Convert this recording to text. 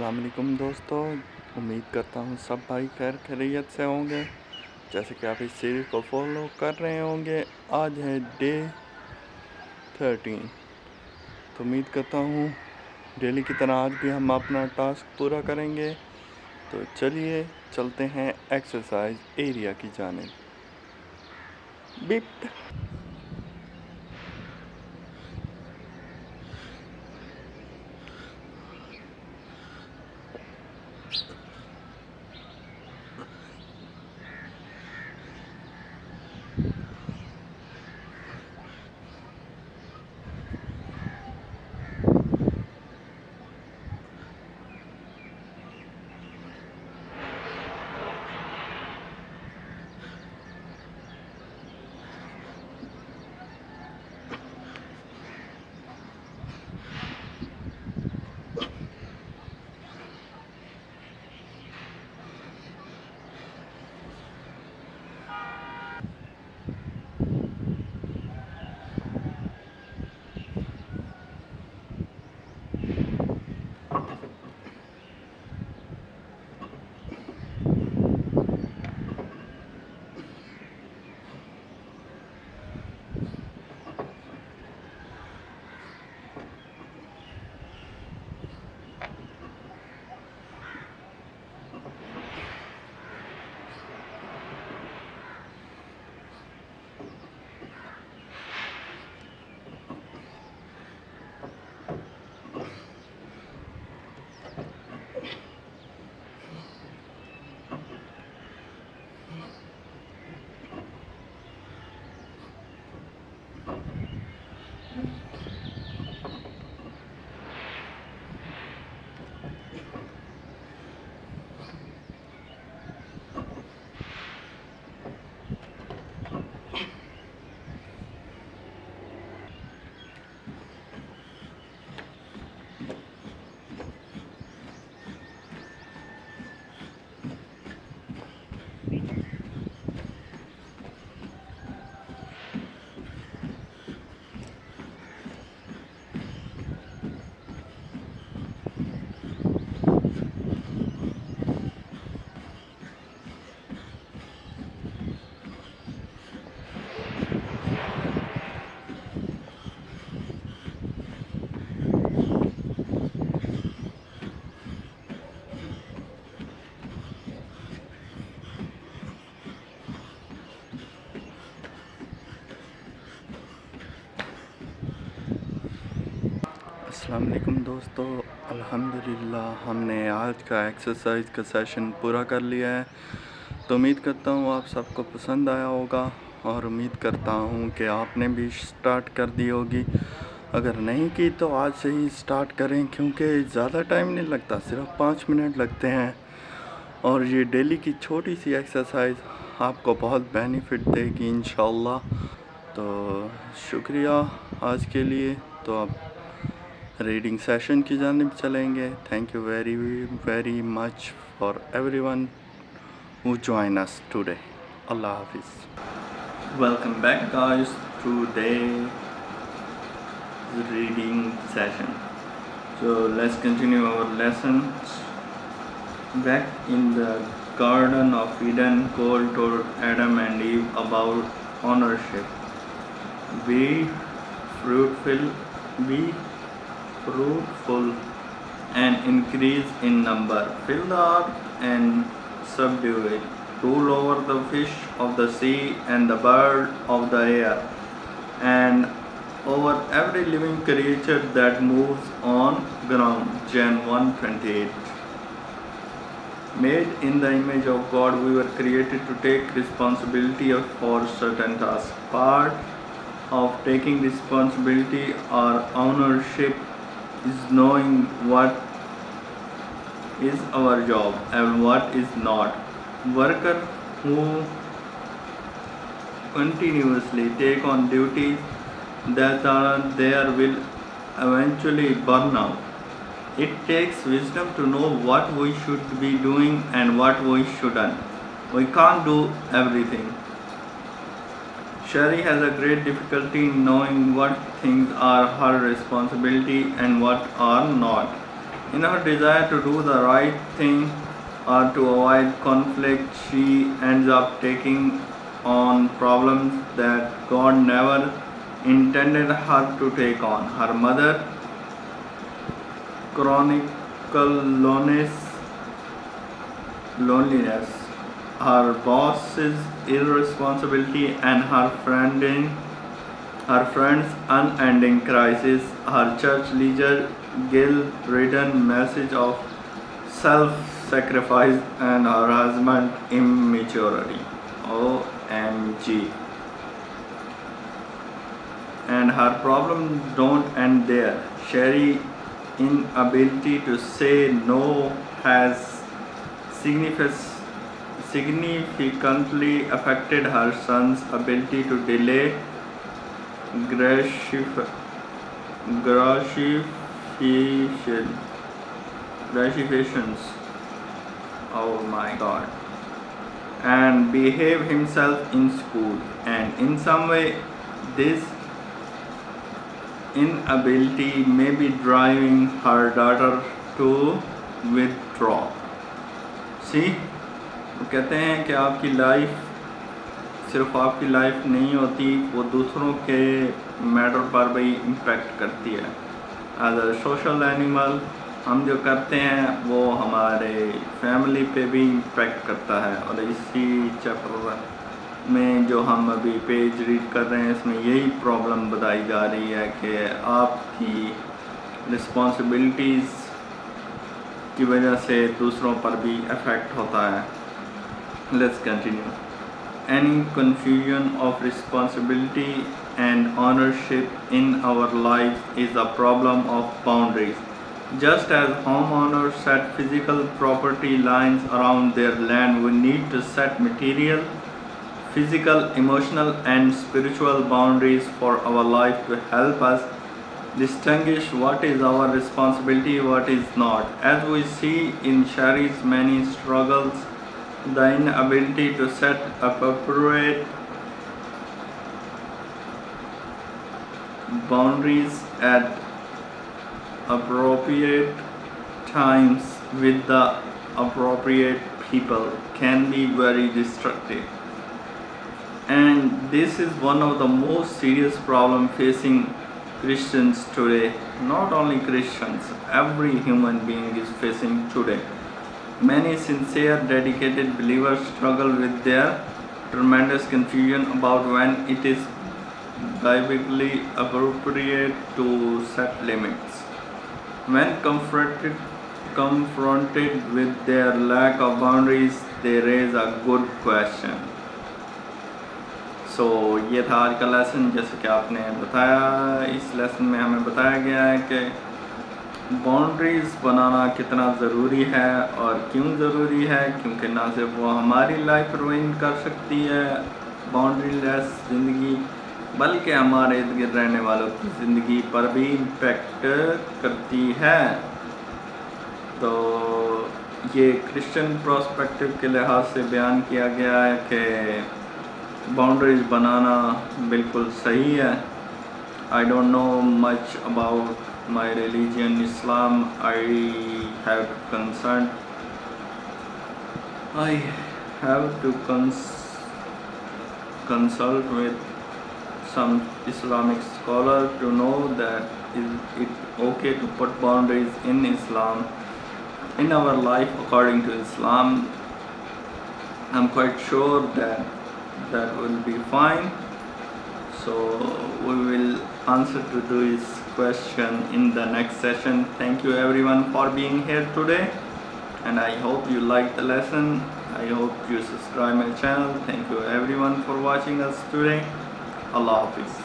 अस्सलाम वालेकुम दोस्तों, उम्मीद करता हूँ सब भाई खैर खैरियत से होंगे। जैसे कि आप इस सीरीज़ को फॉलो कर रहे होंगे, आज है डे 13। तो उम्मीद करता हूँ डेली की तरह आज भी हम अपना टास्क पूरा करेंगे। तो चलिए चलते हैं एक्सरसाइज एरिया की जानिब। बिप। अस्सलाम वालेकुम दोस्तों, अल्हम्दुलिल्लाह हमने आज का एक्सरसाइज का सेशन पूरा कर लिया है। तो उम्मीद करता हूँ आप सबको पसंद आया होगा और उम्मीद करता हूँ कि आपने भी स्टार्ट कर दी होगी। अगर नहीं की तो आज से ही स्टार्ट करें, क्योंकि ज़्यादा टाइम नहीं लगता, सिर्फ 5 मिनट लगते हैं। और ये डेली की छोटी सी एक्सरसाइज आपको बहुत बेनिफिट देगी इंशाल्लाह। तो शुक्रिया आज के लिए। तो अब रीडिंग सेशन की जानिब चलेंगे। Thank you very very much for everyone who join us today. Allah Hafiz. Welcome back guys to today's reading session. So let's continue our lessons. Back in the Garden of Eden, God told Adam and Eve about ownership. Be fruitful and increase in number. Fill the earth and subdue it. Rule over the fish of the sea and the bird of the air, and over every living creature that moves on ground. Gen 1:28. Made in the image of God, we were created to take responsibility for certain tasks. Part of taking responsibility or ownership is knowing what is our job and what is not. Workers who continuously take on duties that are there will eventually burn out. It takes wisdom to know what we should be doing and what we shouldn't. We can't do everything. Sherry has a great difficulty in knowing what things are her responsibility and what are not. In her desire to do the right thing or to avoid conflict, she ends up taking on problems that God never intended her to take on. Her mother, chronicle loneliness, her boss's irresponsibility, and her friend's unending crisis, her church leader guilt-ridden message of self-sacrifice, and her husband immaturity. OMG. And her problems don't end there. Sherry's inability to say no has significantly affected her son's ability to delay gratifications. Oh my God. And behave himself in school. And in some way, this inability may be driving her daughter to withdraw. See, वो कहते हैं कि आपकी life सिर्फ आपकी life नहीं होती, वो दूसरों के मैटर पर भी इम्पेक्ट करती है. एज अ सोशल एनिमल हम जो करते हैं वो हमारे फैमिली पे भी इम्पेक्ट करता है. और इसी चैप्टर में जो हम अभी पेज रीड कर रहे हैं इसमें यही प्रॉब्लम बताई जा रही है कि आपकी रिस्पॉन्सिबिलिटीज़ की वजह से दूसरों पर भी इफ़ेक्ट होता है. Let's continue. Any confusion of responsibility and ownership in our lives is a problem of boundaries. Just as homeowners set physical property lines around their land, we need to set material, physical, emotional, and spiritual boundaries for our life to help us distinguish what is our responsibility, what is not. As we see in Sherry's many struggles, the inability to set appropriate boundaries at appropriate times with the appropriate people can be very destructive. And this is one of the most serious problems facing Christians today. Not only Christians, every human being is facing today. Many sincere, dedicated believers struggle with their tremendous confusion about when it is biblically appropriate to set limits. When confronted with their lack of boundaries, they raise a good question. ये था आज का lesson. जैसे कि आपने बताया, इस lesson में हमें बताया गया है कि बाउंड्रीज़ बनाना कितना ज़रूरी है. और क्यों ज़रूरी है? क्योंकि ना सिर्फ वो हमारी लाइफ रुइन कर सकती है बाउंड्री लेस ज़िंदगी, बल्कि हमारे इर्द गिर्द रहने वालों की ज़िंदगी पर भी इम्पेक्ट करती है. तो ये क्रिश्चियन प्रोस्पेक्टिव के लिहाज से बयान किया गया है कि बाउंड्रीज़ बनाना बिल्कुल सही है. I don't know much about my religion, Islam. I have to consult with some Islamic scholar to know that is it okay to put boundaries in Islam in our life according to Islam. I'm quite sure that will be fine. So we will answer to this question in the next session. Thank you everyone for being here today, and I hope you liked the lesson. I hope you subscribe my channel. Thank you everyone for watching us today. Allah Hafiz.